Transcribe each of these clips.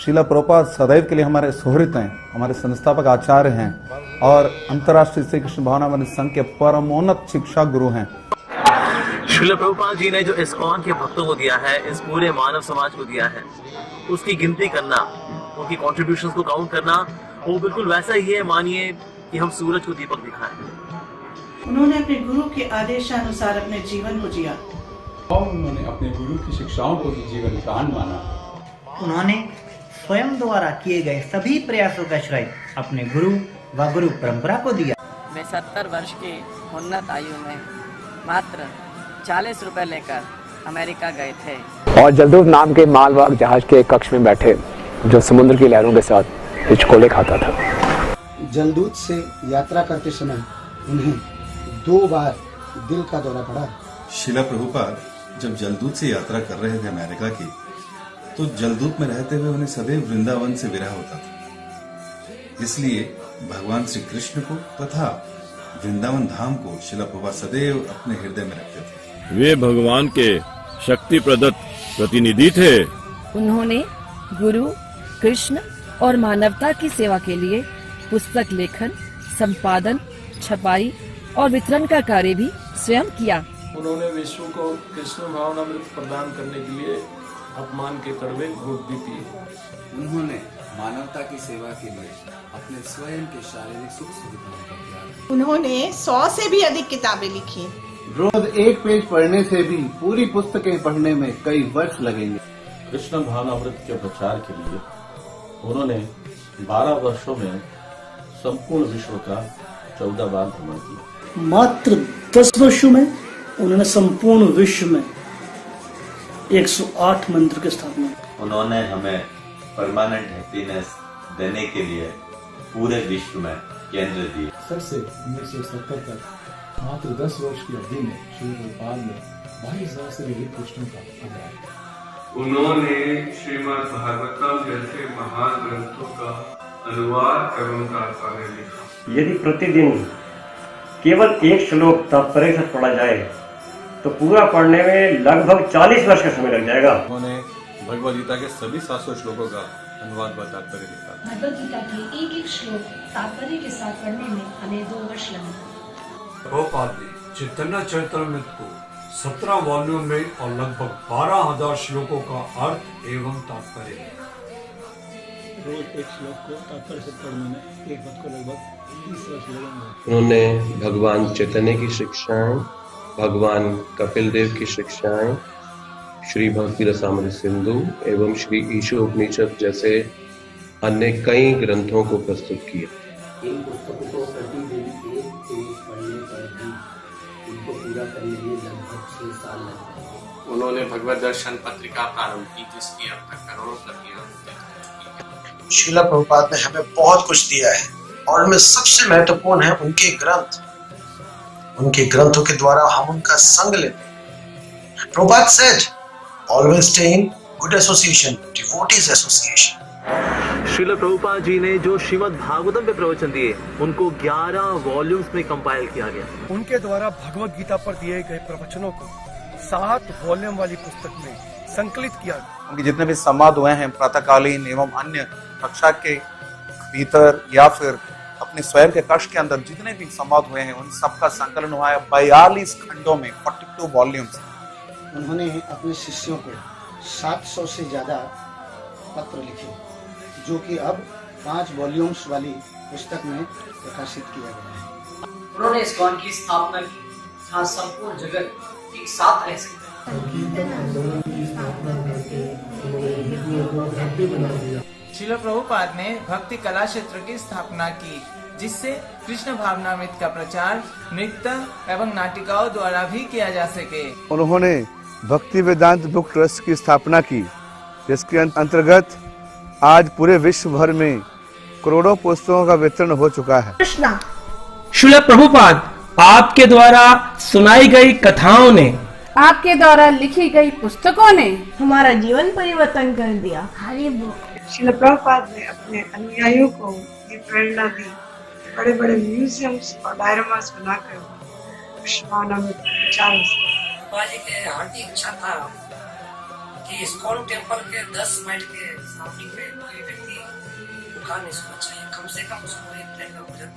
श्रीला प्रभुपाद सदैव के लिए हमारे सुहृद हैं, हमारे संस्थापक आचार्य हैं और अंतर्राष्ट्रीय श्री कृष्ण भावनामृत संघ के परमोन्नत शिक्षा गुरु हैं। श्रीला प्रभुपाद जी ने जो इस्कॉन के भक्तों को दिया है, इस पूरे मानव समाज को दिया है, उसकी गिनती करना, उनकी कॉन्ट्रीब्यूशंस को काउंट करना, वो बिल्कुल वैसा ही है मानिए कि हम सूरज को दीपक दिखाएं। उन्होंने अपने गुरु के आदेशानुसार अपने जीवन को जिया और उन्होंने अपने गुरु की शिक्षाओं को ही जीवन दान माना। उन्होंने स्वयं द्वारा किए गए सभी प्रयासों का श्रेय अपने गुरु व गुरु परंपरा को दिया। वे 70 वर्ष की उन्नत आयु में मात्र 40 रुपए लेकर अमेरिका गए थे और जलदूत नाम के मालवाहक जहाज के कक्ष में बैठे जो समुद्र की लहरों के साथ हिचकोले खाता था। जलदूत से यात्रा करते समय उन्हें 2 बार दिल का दौरा पड़ा। श्रीला प्रभुपाद जब जलदूत से यात्रा कर रहे थे अमेरिका की, तो जलदूत में रहते हुए उन्हें सदैव वृंदावन से विरह होता था। इसलिए भगवान श्री कृष्ण को तथा वृंदावन धाम को श्रीला प्रभुपाद सदैव अपने हृदय में रखते थे। वे भगवान के शक्ति प्रदत्त प्रतिनिधि थे। उन्होंने गुरु कृष्ण और मानवता की सेवा के लिए पुस्तक लेखन, संपादन, छपाई और वितरण का कार्य भी स्वयं किया। उन्होंने विश्व को कृष्ण भावनामृत प्रदान करने के लिए अपमान के कड़वे घूंट भी पिए। उन्होंने मानवता की सेवा के लिए अपने स्वयं के शारीरिक सुख सुविधाओं का त्याग। उन्होंने 100 से भी अधिक किताबें लिखी। रोज एक पेज पढ़ने से भी पूरी पुस्तकें पढ़ने में कई वर्ष लगेंगे। कृष्ण भावनामृत के प्रचार के लिए उन्होंने 12 वर्षों में संपूर्ण विश्व का 14 बार भ्रमण किया। मात्र 10 वर्षों में उन्होंने संपूर्ण विश्व में 108 मंदिर की स्थापना। उन्होंने हमें परमानेंट हैप्पीनेस देने के लिए पूरे विश्व में केंद्र दिए। सर से 1970 तक मात्र 10 वर्ष की अवधि में श्री प्रभुपाद ने 22,000 से अधिक कृष्णों का अनुवाद किया। उन्होंने श्रीमद् भागवतम जैसे महान ग्रंथों का अनुवाद एवं तात्पर्य लिखा। यदि प्रतिदिन केवल एक श्लोक तात्पर्य से पढ़ा जाए तो पूरा पढ़ने में लगभग 40 वर्ष का समय लग जाएगा। उन्होंने भगवद गीता के सभी 700 श्लोकों का अनुवाद व तात्पर्य लिखा। भगवद गीता के एक श्लोक तात्पर्य के साथ पढ़ने में हमें 2 वर्ष लगे। प्रभुपाद ने चैतन्य चरितामृत को 17 वॉल्यूम में और लगभग 12,000 श्लोकों का अर्थ एवं तात्पर्य है। रोज एक श्लोक को तात्पर्य से पढ़ने में एक वक्त को लगभग 30 वर्ष लगेंगे। उन्होंने भगवान चैतन्य की शिक्षाएं, भगवान कपिल देव की शिक्षाएं, श्री भक्ति रसामृत सिंधु एवं श्री ईशोपनिषद जैसे अन्य कई ग्रंथों को प्रस्तुत किया। इन पुस्तकों को प्रतिदिन एक पेज पढ़ने पर भी उनको पूरा करने में लगभग 6 साल लगते हैं। उन्होंने भगवत दर्शन पत्रिका प्रारंभ की, जिसकी अब तक करोड़ों प्रतियां हो चुकी हैं। श्रीला प्रभुपाद ने हमें बहुत कुछ दिया है और उनमें सबसे महत्वपूर्ण है उनके ग्रंथ। उनके ग्रंथों के द्वारा हम उनका संग लेते हैं। Prabhupada said, always stay in good association, devotees association. Srila Prabhupada ji ने जो श्रीमद् भागवतम पे प्रवचन दिए, उनको 11 वॉल्यूम्स में कंपाइल किया गया। उनके द्वारा भगवद गीता पर दिए गए प्रवचनों को 7 वॉल्यूम वाली पुस्तक में संकलित किया गया। उनके जितने भी संवाद हुए हैं प्रातःकालीन एवं अन्य कक्षा के भीतर या फिर अपने स्वयं के कक्ष के अंदर जितने भी संवाद हुए हैं, उन सबका संकलन हुआ है 42 खंडों में, 42 वॉल्यूम्स। उन्होंने अपने शिष्यों को 700 से ज्यादा पत्र लिखे, जो कि अब 5 वॉल्यूम्स वाली पुस्तक में प्रकाशित किया गया है। उन्होंने इस्कॉन की स्थापना की, जहाँ संपूर्ण जगत एक साथ रह सकता है। श्रीला प्रभुपाद ने भक्ति कला क्षेत्र की स्थापना की, जिससे कृष्ण भावनामृत का प्रचार नृत्य एवं नाटिकाओं द्वारा भी किया जा सके। उन्होंने भक्ति वेदांत बुक ट्रस्ट की स्थापना की, जिसके अंतर्गत आज पूरे विश्व भर में करोड़ों पुस्तकों का वितरण हो चुका है। श्रीला प्रभुपाद आपके द्वारा सुनाई गई कथाओं ने, आपके द्वारा लिखी गई पुस्तकों ने हमारा जीवन परिवर्तन कर दिया। श्रीला प्रभुपाद ने अपने अनुयायियों को ये प्रेरणा दी, बड़े बड़े म्यूजियम्स और डायरामास बनाकर प्रचार। बाबा जी की हार्दिक इच्छा था कि इस्कॉन टेम्पल के 10 माइल के सराउंडिंग में कोई व्यक्ति भूखा नहीं सोना चाहिए, कम से कम उसको एक टाइम का भोजन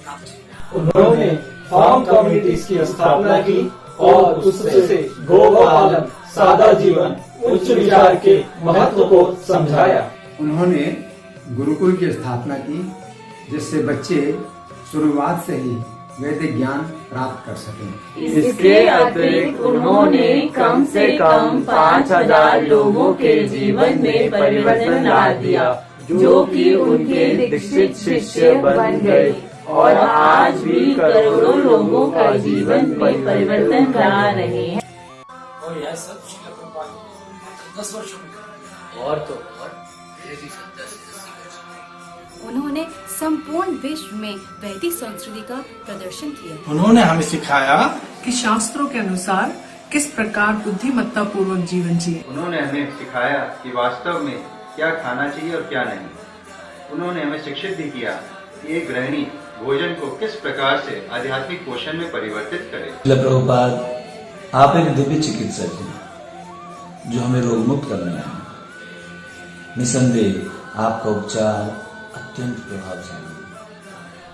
प्राप्त हो। उन्होंने फार्म कम्युनिटीज की स्थापना की और उससे गोपालन, सादा जीवन, उच्च विचार के महत्व को समझाया। उन्होंने गुरुकुल की स्थापना की जिससे बच्चे शुरुआत से ही वैदिक ज्ञान प्राप्त कर सकें। इसके अतिरिक्त उन्होंने कम से कम 5000 लोगों के जीवन में परिवर्तन ला दिया, जो कि उनके दीक्षित शिष्य बन गए और आज भी करोड़ों लोगों का जीवन में परिवर्तन ला रहे हैं। और यह सब श्रील प्रभुपाद ने 10 वर्षों में और तो और ये भी 70 से 80 वर्ष। उन्होंने संपूर्ण विश्व में वैदिक संस्कृति का प्रदर्शन किया। उन्होंने हमें सिखाया कि शास्त्रों के अनुसार किस प्रकार बुद्धिमत्ता पूर्वक जीवन जिए। उन्होंने हमें सिखाया कि वास्तव में क्या खाना चाहिए और क्या नहीं। उन्होंने हमें शिक्षित भी किया कि एक गृहिणी भोजन को किस प्रकार से आध्यात्मिक पोषण में परिवर्तित करे। प्रभुपाद, आप एक दिव्य चिकित्सक हैं जो हमें रोग मुक्त करने आए। निसंदेह आपका उपचार अत्यंत प्रभावशाली।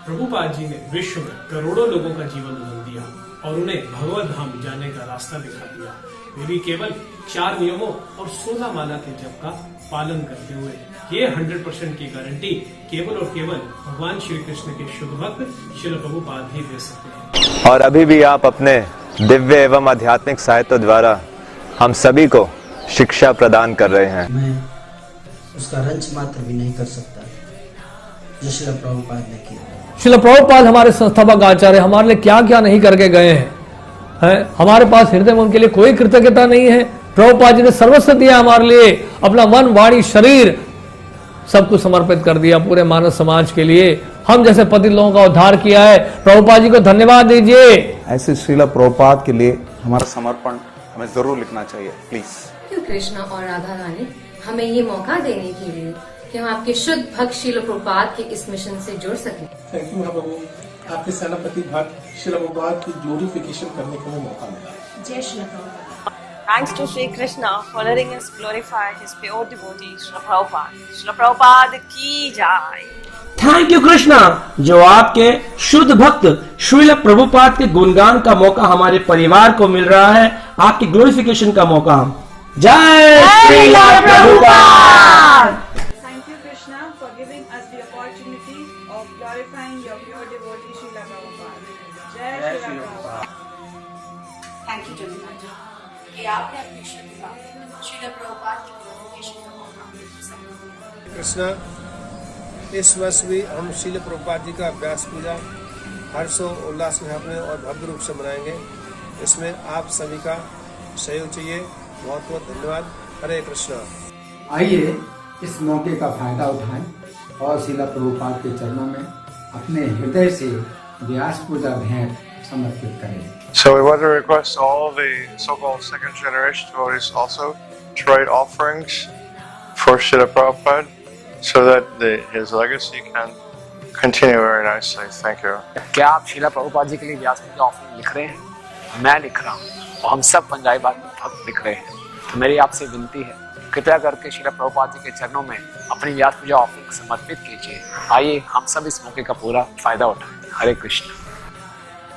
प्रभुपाद जी ने विश्व में करोड़ों लोगों का जीवन बदल दिया और उन्हें भगवत धाम जाने का रास्ता दिखा दिया। वे भी केवल 4 नियमों और 16 माला के जप का पालन करते हुए ये 100% की गारंटी केवल और केवल भगवान श्री कृष्ण के शुद्ध भक्त श्रील प्रभुपाद ही दे सकते हैं। और अभी भी आप अपने दिव्य एवं आध्यात्मिक साहित्य द्वारा हम सभी को शिक्षा प्रदान कर रहे हैं। मैं उसका रंच मात्र भी नहीं कर सकता जो श्रील प्रभुपाद ने किया। श्रील प्रभुपाद हमारे संस्थापक आचार्य हमारे लिए क्या क्या नहीं करके गए हैं, हमारे पास हृदय में उनके लिए कोई कृतज्ञता नहीं है। प्रभुपाद जी ने सर्वस्व दिया हमारे लिए, अपना मन, वाणी, शरीर सब कुछ समर्पित कर दिया पूरे मानव समाज के लिए। हम जैसे पतित लोगों का उद्धार किया है। प्रभुपाद जी को धन्यवाद दीजिए। ऐसे श्रील प्रभुपाद के लिए हमारा समर्पण हमें जरूर लिखना चाहिए, प्लीज। कृष्णा और राधा रानी हमें ये मौका देने के लिए कि हम आपके शुद्ध भक्त श्रील प्रभुपाद के इस मिशन से जुड़ सकें। थैंक यू महाप्रभु, आपके सेनापति भक्त श्रील प्रभुपाद की ग्लोरिफिकेशन करने का हमें मौका मिला। जय Shri Prabhupada. Thanks to Sri Krishna for letting us glorify his pure devotee Srila Prabhupada. Srila Prabhupada की जय। थैंक यू कृष्णा, जो आपके शुद्ध भक्त श्रील प्रभुपाद के गुणगान का मौका हमारे परिवार को मिल रहा है, आपकी ग्लोरिफिकेशन का मौका। जय Srila Prabhupada. Thank you Krishna for giving us the opportunity of glorifying your pure devotee Srila Prabhupada. जय श्री प्रभुपाद। थैंक यू जगन्नाथ जी कि आपने अपनी शुद्ध भक्त श्रील प्रभुपाद की ग्लोरिफिकेशन का मौका। कृष्णा, इस वर्ष भी हम श्रील प्रभुपाद जी का व्यास पूजा हर्षो उल्लास में अपने और भव्य रूप से मनाएंगे। इसमें आप सभी का सहयोग चाहिए। बहुत बहुत धन्यवाद। हरे कृष्णा। आइए इस मौके का फायदा उठाएं और श्रील प्रभुपाद के चरणों में अपने हृदय से व्यास पूजा भेंट समर्पित करें। So we want to request all the so-called second generation devotees also to write offerings for Srila Prabhupada so that his legacy can continue very nicely. Thank you. क्या आप श्रील प्रभुपाद जी के लिए व्यास पूजा ऑफरिंग लिख रहे हैं? मैं लिख रहा हूँ और हम सब पंजाबी भक्त लिख रहे हैं। तो मेरी आपसे विनती है, कृपया करके श्रील प्रभुपाद जी के चरणों में अपनी व्यास पूजा ऑफरिंग समर्पित कीजिए। आइए हम सब इस मौके का पूरा फायदा उठाएं। हरे कृष्ण।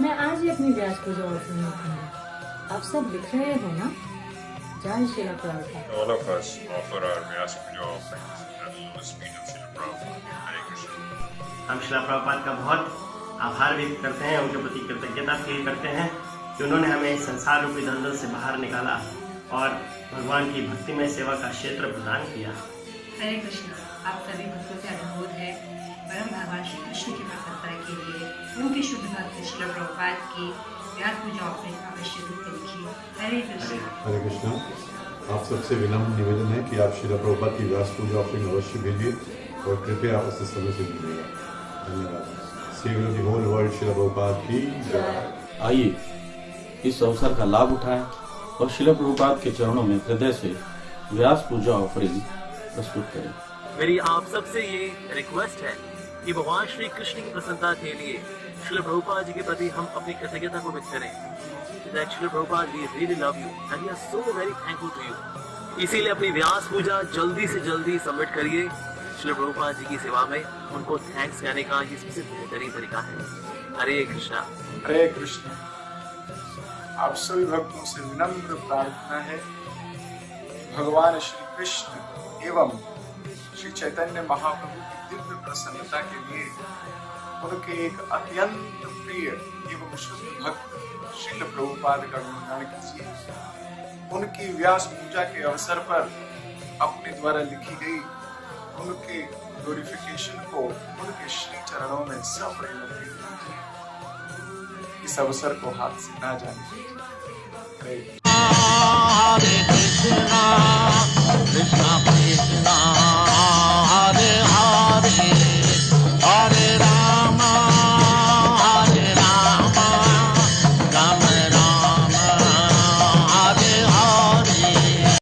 मैं आज ही अपनी व्यास पूजा ऑफरिंग लिखूंगी। आप सब लिख रहे हो ना? जय Srila Prabhupada. All of us offer our Vyas Puja offerings at the lotus feet of Srila Prabhupada. Hare Krishna. हम श्रील प्रभुपाद का बहुत आभार व्यक्त करते हैं, उनके प्रति कृतज्ञता फील करते हैं कि उन्होंने हमें संसार रूपी दलदल से बाहर निकाला और भगवान की भक्ति में सेवा का क्षेत्र प्रदान किया। हरे कृष्ण। आप सभी भक्तों से अनुरोध है परम भगवान श्री कृष्ण की प्रसन्नता के लिए उनके शुद्ध भक्त श्रील प्रभुपाद की व्यास पूजा ऑफरिंग अवश्य रूप से लिखिए। हरे कृष्ण। हरे कृष्णा। आप सबसे विनम्र निवेदन है कि आप श्रील प्रभुपाद की व्यास पूजा ऑफरिंग अवश्य भेजिए और कृपया उसे समय से दीजिएगा। धन्यवाद। Save the whole world Srila Prabhupada की जय। आइए इस अवसर का लाभ उठाएं और श्रील प्रभुपाद के चरणों में हृदय से व्यास पूजा ऑफरिंग प्रस्तुत करें। मेरी आप सबसे ये रिक्वेस्ट है कि भगवान श्री कृष्ण की प्रसन्नता के लिए श्रील प्रभुपाद जी के प्रति हम अपनी कृतज्ञता को व्यक्त करें। Srila Prabhupada, we really love you and we are so very thankful to you इसीलिए अपनी व्यास पूजा जल्दी से जल्दी सबमिट करिए श्रील प्रभुपाद जी की सेवा में। उनको थैंक्स कहने का ये सबसे बेहतरीन तरीका है। हरे कृष्णा। हरे कृष्ण। आप सभी भक्तों से विनम्र प्रार्थना है, भगवान श्री कृष्ण एवं श्री चैतन्य महाप्रभु की दिव्य प्रसन्नता के लिए उनके एक अत्यंत प्रिय एवं शुद्ध भक्त श्रील प्रभुपाद का गुणगान कीजिए। उनकी व्यास पूजा के अवसर पर अपने द्वारा लिखी गई उनके ग्लोरिफिकेशन को उनके श्री चरणों में सप्रेम कीजिए। इस अवसर को हाथ से ना जाने दीजिए। हरे कृष्ण।